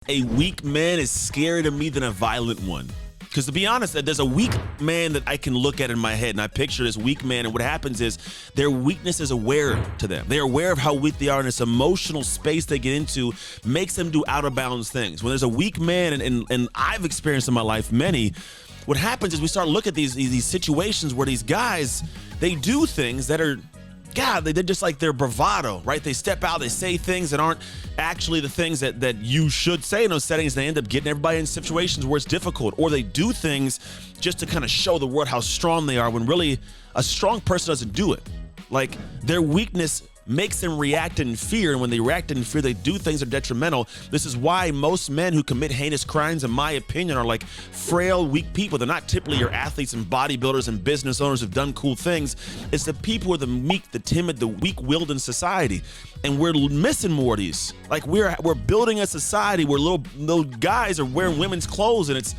A weak man is scarier to me than a violent one. Because to be honest, there's a weak man that I can look at in my head, and I picture this weak man, and what happens is their weakness is aware to them. They're aware of how weak they are, and this emotional space they get into makes them do out of bounds things. When there's a weak man, and I've experienced in my life many, what happens is we start looking at these situations where these guys, they do things that are, God, they're just like their bravado, right? They step out, they say things that aren't actually the things that you should say in those settings. They end up getting everybody in situations where it's difficult, or they do things just to kind of show the world how strong they are when really a strong person doesn't do it. Like their weakness makes them react in fear, and when they react in fear, they do things that are detrimental. This is why most men who commit heinous crimes, in my opinion, are like frail, weak people. They're not typically your athletes and bodybuilders and business owners who've done cool things. It's the people who are the meek, the timid, the weak-willed in society, and we're missing more of these. Like we're building a society where little guys are wearing women's clothes, and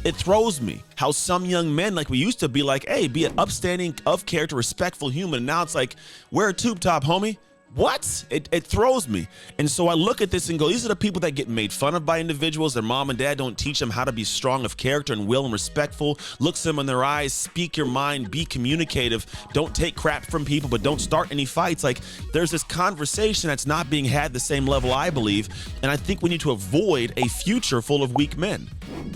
it throws me how some young men, like we used to be like, hey, be an upstanding, of character, respectful human. And now it's like, wear a tube top, homie. What? It throws me. And so I look at this and go, these are the people that get made fun of by individuals. Their mom and dad don't teach them how to be strong of character and will and respectful. Looks them in their eyes, speak your mind, be communicative. Don't take crap from people, but don't start any fights. Like there's this conversation that's not being had the same level, I believe. And I think we need to avoid a future full of weak men.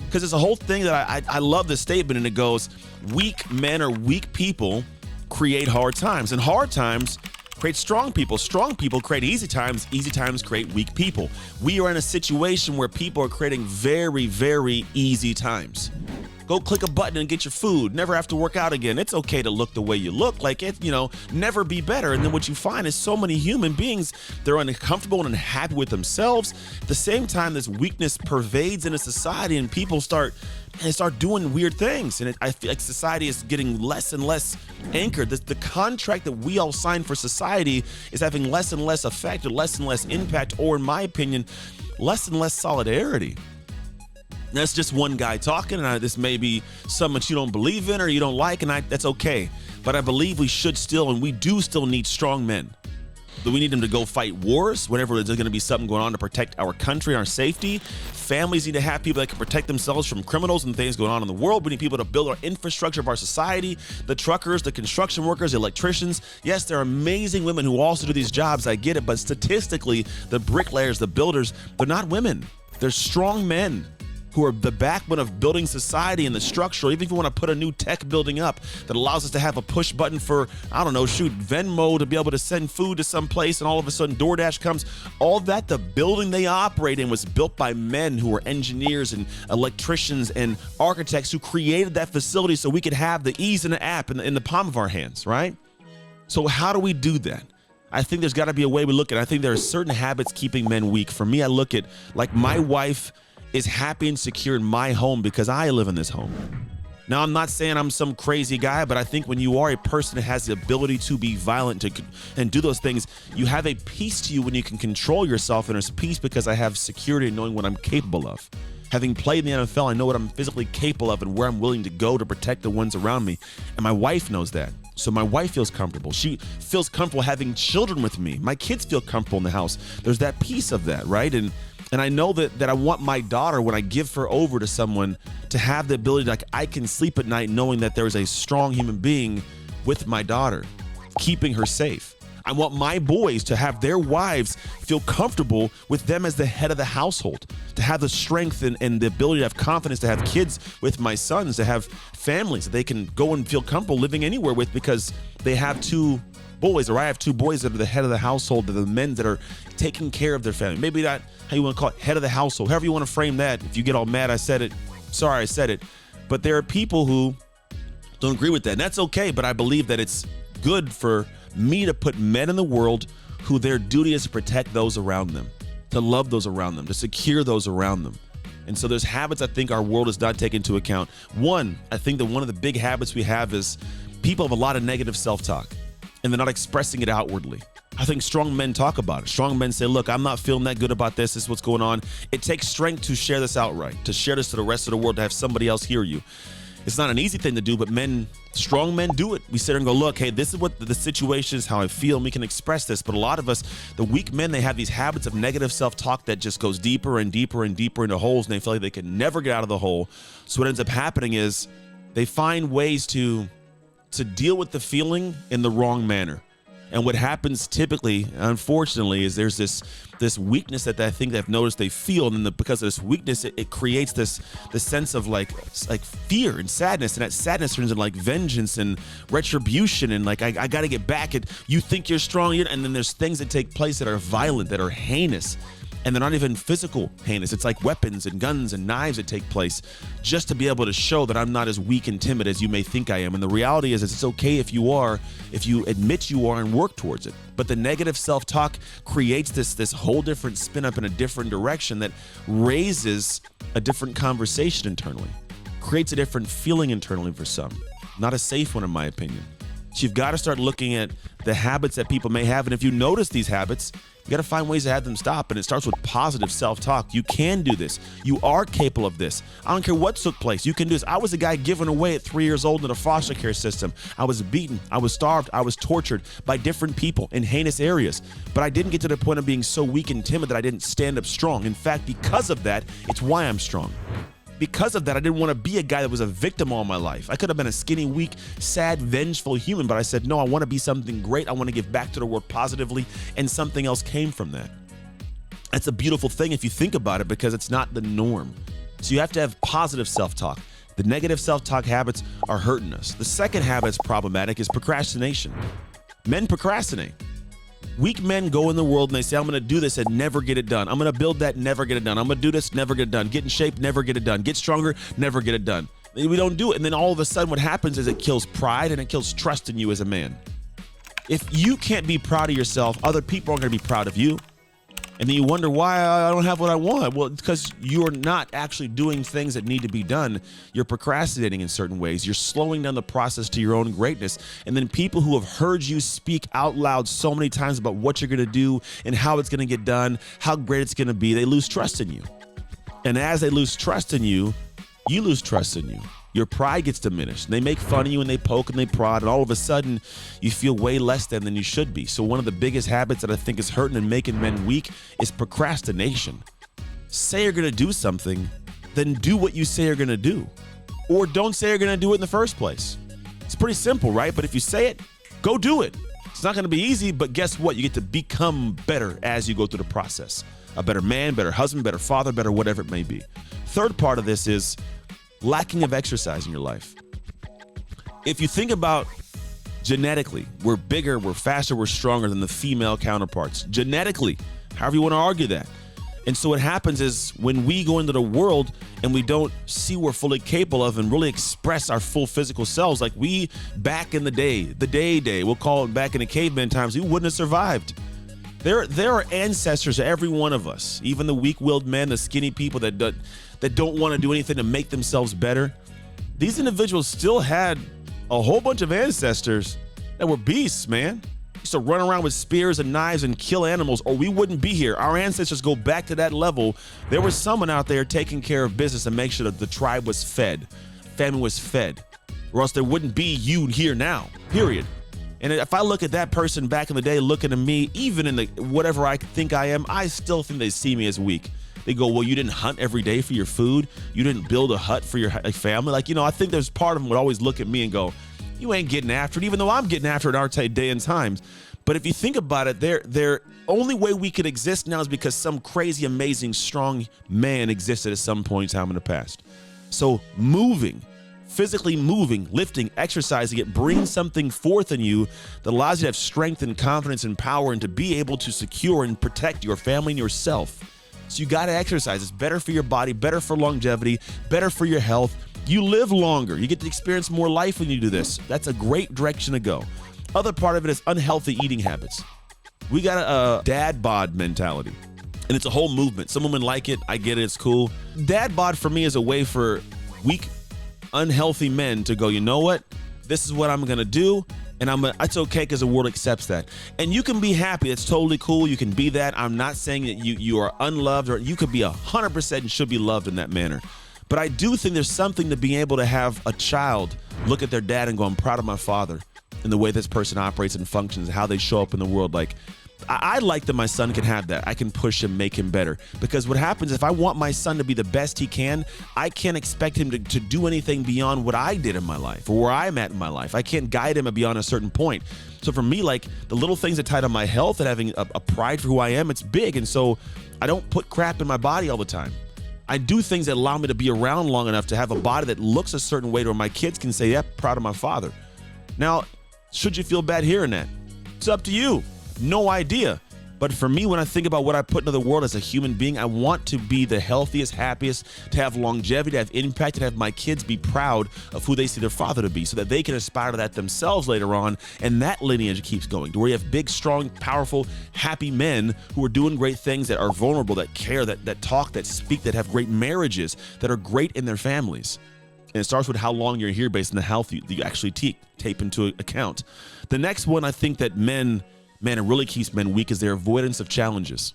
Because it's a whole thing that I love this statement, and it goes, weak men or weak people create hard times, and hard times create strong people. Strong people create easy times create weak people. We are in a situation where people are creating very, very easy times. Go click a button and get your food. Never have to work out again. It's okay to look the way you look. Like it, never be better. And then what you find is so many human beings, they're uncomfortable and unhappy with themselves. At the same time, this weakness pervades in a society, and people start doing weird things. And I feel like society is getting less and less anchored. The contract that we all sign for society is having less and less effect, or less and less impact, or in my opinion, less and less solidarity. That's just one guy talking, and this may be something that you don't believe in or you don't like, and that's okay. But I believe we should still, and we do still need strong men. Do we need them to go fight wars whenever there's going to be something going on to protect our country, our safety? Families need to have people that can protect themselves from criminals and things going on in the world. We need people to build our infrastructure of our society, the truckers, the construction workers, the electricians. Yes, there are amazing women who also do these jobs. I get it. But statistically, the bricklayers, the builders, they're not women. They're strong men who are the backbone of building society and the structure. Even if you want to put a new tech building up that allows us to have a push button for, I don't know, Venmo to be able to send food to some place, and all of a sudden DoorDash comes. All that, the building they operate in was built by men who were engineers and electricians and architects who created that facility so we could have the ease and the app in the palm of our hands, right? So how do we do that? I think there's got to be a way we look at it. I think there are certain habits keeping men weak. For me, I look at, like, my wife is happy and secure in my home because I live in this home. Now, I'm not saying I'm some crazy guy, but I think when you are a person that has the ability to be violent and do those things, you have a peace to you when you can control yourself, and there's peace because I have security in knowing what I'm capable of. Having played in the NFL, I know what I'm physically capable of and where I'm willing to go to protect the ones around me. And my wife knows that. So my wife feels comfortable. She feels comfortable having children with me. My kids feel comfortable in the house. There's that piece of that, right? And I know that I want my daughter, when I give her over to someone, to have the ability, like, I can sleep at night knowing that there is a strong human being with my daughter, keeping her safe. I want my boys to have their wives feel comfortable with them as the head of the household, to have the strength and the ability to have confidence, to have kids with my sons, to have families that they can go and feel comfortable living anywhere with because they have two boys, or I have two boys that are the head of the household, that are the men that are taking care of their family. Maybe not how you want to call it, head of the household, however you want to frame that. If you get all mad I said it, sorry I said it. But there are people who don't agree with that, and that's okay. But I believe that it's good for me to put men in the world who their duty is to protect those around them, to love those around them, to secure those around them. And so there's habits I think our world does not take into account. One, I think that one of the big habits we have is people have a lot of negative self-talk, and they're not expressing it outwardly. I think strong men talk about it. Strong men say, look, I'm not feeling that good about this. This is what's going on. It takes strength to share this outright, to share this to the rest of the world, to have somebody else hear you. It's not an easy thing to do, but strong men do it. We sit there and go, look, hey, this is what the situation is, how I feel, and we can express this. But a lot of us, the weak men, they have these habits of negative self-talk that just goes deeper and deeper and deeper into holes, and they feel like they can never get out of the hole. So what ends up happening is they find ways to deal with the feeling in the wrong manner. And what happens typically, unfortunately, is there's this weakness that I think they've noticed they feel, and then because of this weakness, it creates this sense of like fear and sadness, and that sadness turns into like vengeance and retribution, and like I got to get back at you. Think you're strong, and then there's things that take place that are violent, that are heinous. And they're not even physical heinous. It's like weapons and guns and knives that take place just to be able to show that I'm not as weak and timid as you may think I am. And the reality is it's okay if you admit you are and work towards it. But the negative self-talk creates this whole different spin up in a different direction that raises a different conversation internally, creates a different feeling internally for some. Not a safe one, in my opinion. So you've got to start looking at the habits that people may have. And if you notice these habits, you got to find ways to have them stop. And it starts with positive self-talk. You can do this. You are capable of this. I don't care what took place. You can do this. I was a guy given away at 3 years old in the foster care system. I was beaten. I was starved. I was tortured by different people in heinous areas. But I didn't get to the point of being so weak and timid that I didn't stand up strong. In fact, because of that, it's why I'm strong. Because of that, I didn't want to be a guy that was a victim all my life. I could have been a skinny, weak, sad, vengeful human, but I said, no, I want to be something great. I want to give back to the world positively, and something else came from that. That's a beautiful thing if you think about it, because it's not the norm. So you have to have positive self-talk. The negative self-talk habits are hurting us. The second habit that's problematic is procrastination. Men procrastinate. Weak men go in the world and they say, I'm going to do this and never get it done. I'm going to build that, never get it done. I'm going to do this, never get it done. Get in shape, never get it done. Get stronger, never get it done. We don't do it. And then all of a sudden what happens is it kills pride and it kills trust in you as a man. If you can't be proud of yourself, other people aren't going to be proud of you. And then you wonder why I don't have what I want. Well, it's because you're not actually doing things that need to be done. You're procrastinating in certain ways. You're slowing down the process to your own greatness. And then people who have heard you speak out loud so many times about what you're going to do and how it's going to get done, how great it's going to be, they lose trust in you. And as they lose trust in you, you lose trust in you. Your pride gets diminished. They make fun of you and they poke and they prod, and all of a sudden you feel way less than you should be. So one of the biggest habits that I think is hurting and making men weak is procrastination. Say you're going to do something, then do what you say you're going to do. Or don't say you're going to do it in the first place. It's pretty simple, right? But if you say it, go do it. It's not going to be easy, but guess what? You get to become better as you go through the process. A better man, better husband, better father, better whatever it may be. Third part of this is lacking of exercise in your life. If you think about genetically, we're bigger, we're faster, we're stronger than the female counterparts. Genetically, however you want to argue that. And so what happens is when we go into the world and we don't see what we're fully capable of and really express our full physical selves, like we back in the day, we'll call it back in the caveman times, we wouldn't have survived. There are ancestors to every one of us, even the weak-willed men, the skinny people that don't want to do anything to make themselves better. These individuals still had a whole bunch of ancestors that were beasts, man. Used to run around with spears and knives and kill animals, or we wouldn't be here. Our ancestors go back to that level. There was someone out there taking care of business and make sure that the tribe was fed, family was fed, or else there wouldn't be you here now, period. And if I look at that person back in the day looking at me, even in the whatever I think I am, I still think they see me as weak. They go, well, you didn't hunt every day for your food. You didn't build a hut for your family. Like, I think there's part of them would always look at me and go, you ain't getting after it, even though I'm getting after it in our day and times. But if you think about it, their only way we could exist now is because some crazy, amazing, strong man existed at some point in time in the past. So physically moving, lifting, exercising, it brings something forth in you that allows you to have strength and confidence and power and to be able to secure and protect your family and yourself. So you got to exercise. It's better for your body, better for longevity, better for your health. You live longer. You get to experience more life when you do this. That's a great direction to go. Other part of it is unhealthy eating habits. We got a dad bod mentality, and it's a whole movement. Some women like it. I get it. It's cool. Dad bod for me is a way for weak, unhealthy men to go, you know what? This is what I'm going to do. And it's okay because the world accepts that. And you can be happy. It's totally cool. You can be that. I'm not saying that you are unloved, or you could be 100% and should be loved in that manner. But I do think there's something to being able to have a child look at their dad and go, I'm proud of my father and the way this person operates and functions, how they show up in the world. Like, I like that my son can have that. I can push him, make him better. Because what happens, if I want my son to be the best he can, I can't expect him to do anything beyond what I did in my life or where I'm at in my life. I can't guide him beyond a certain point. So for me, like, the little things that tie to my health and having a pride for who I am, it's big. And so I don't put crap in my body all the time. I do things that allow me to be around long enough to have a body that looks a certain way where my kids can say, yeah, proud of my father. Now, should you feel bad hearing that? It's up to you. No idea. But for me, when I think about what I put into the world as a human being, I want to be the healthiest, happiest, to have longevity, to have impact, to have my kids be proud of who they see their father to be so that they can aspire to that themselves later on. And that lineage keeps going to where you have big, strong, powerful, happy men who are doing great things, that are vulnerable, that care, that talk, that speak, that have great marriages, that are great in their families. And it starts with how long you're here based on the health you actually tape into account. The next one, I think that it really keeps men weak, is their avoidance of challenges.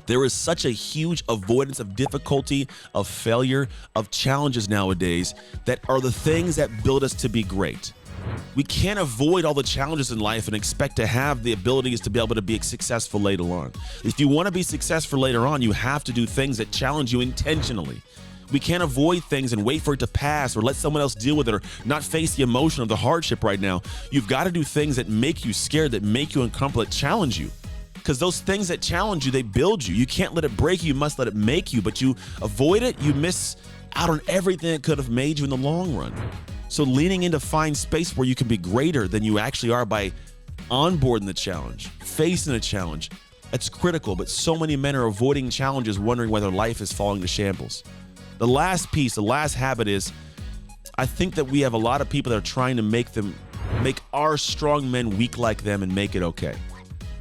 There is such a huge avoidance of difficulty, of failure, of challenges nowadays that are the things that build us to be great. We can't avoid all the challenges in life and expect to have the abilities to be able to be successful later on. If you want to be successful later on, you have to do things that challenge you intentionally. We can't avoid things and wait for it to pass or let someone else deal with it or not face the emotion of the hardship right now. You've got to do things that make you scared, that make you uncomfortable, that challenge you. Because those things that challenge you, they build you. You can't let it break you. You must let it make you. But you avoid it, you miss out on everything that could have made you in the long run. So leaning in to find space where you can be greater than you actually are by onboarding the challenge, facing the challenge, that's critical. But so many men are avoiding challenges, wondering whether life is falling to shambles. The last piece, the last habit is, I think that we have a lot of people that are trying to make our strong men weak like them and make it okay.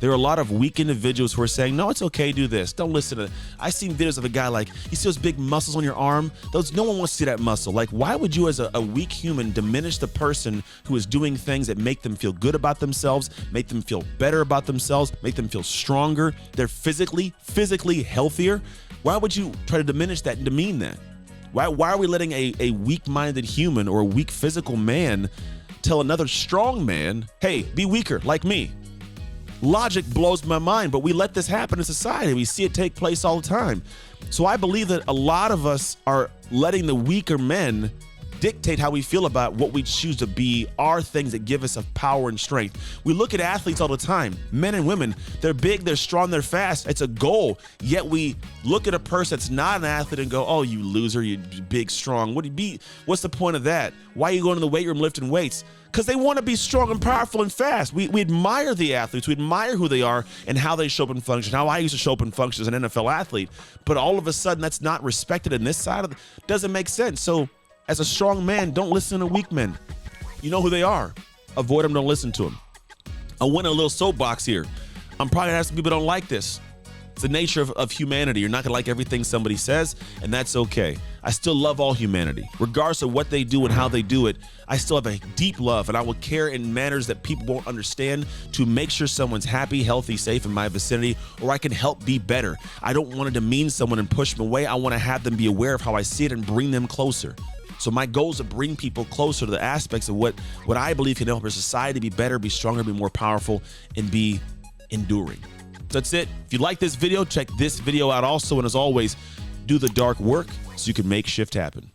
There are a lot of weak individuals who are saying, no, it's okay, do this. Don't listen to. I've seen videos of a guy like, you see those big muscles on your arm? No one wants to see that muscle. Like, why would you as a weak human diminish the person who is doing things that make them feel good about themselves, make them feel better about themselves, make them feel stronger? They're physically healthier. Why would you try to diminish that and demean that? Why are we letting a weak-minded human or a weak physical man tell another strong man, hey, be weaker like me? Logic blows my mind, but we let this happen in society. We see it take place all the time. So I believe that a lot of us are letting the weaker men dictate how we feel about what we choose to be, our things that give us a power and strength. We look at athletes all the time, men and women. They're big, they're strong, they're fast. It's a goal. Yet we look at a person that's not an athlete and go, oh, you loser, you big, strong. What's the point of that? Why are you going to the weight room lifting weights? Because they want to be strong and powerful and fast. We admire the athletes. We admire who they are and how they show up and function, how I used to show up and function as an NFL athlete. But all of a sudden, that's not respected in this side of it. Doesn't make sense. So as a strong man, don't listen to weak men. You know who they are. Avoid them, don't listen to them. I went a little soapbox here. I'm probably gonna have some people that don't like this. It's the nature of humanity. You're not gonna like everything somebody says, and that's okay. I still love all humanity. Regardless of what they do and how they do it, I still have a deep love, and I will care in manners that people won't understand to make sure someone's happy, healthy, safe in my vicinity, or I can help be better. I don't want to demean someone and push them away. I want to have them be aware of how I see it and bring them closer. So my goal is to bring people closer to the aspects of what I believe can help our society be better, be stronger, be more powerful, and be enduring. So that's it. If you like this video, check this video out also. And as always, do the dark work so you can make shift happen.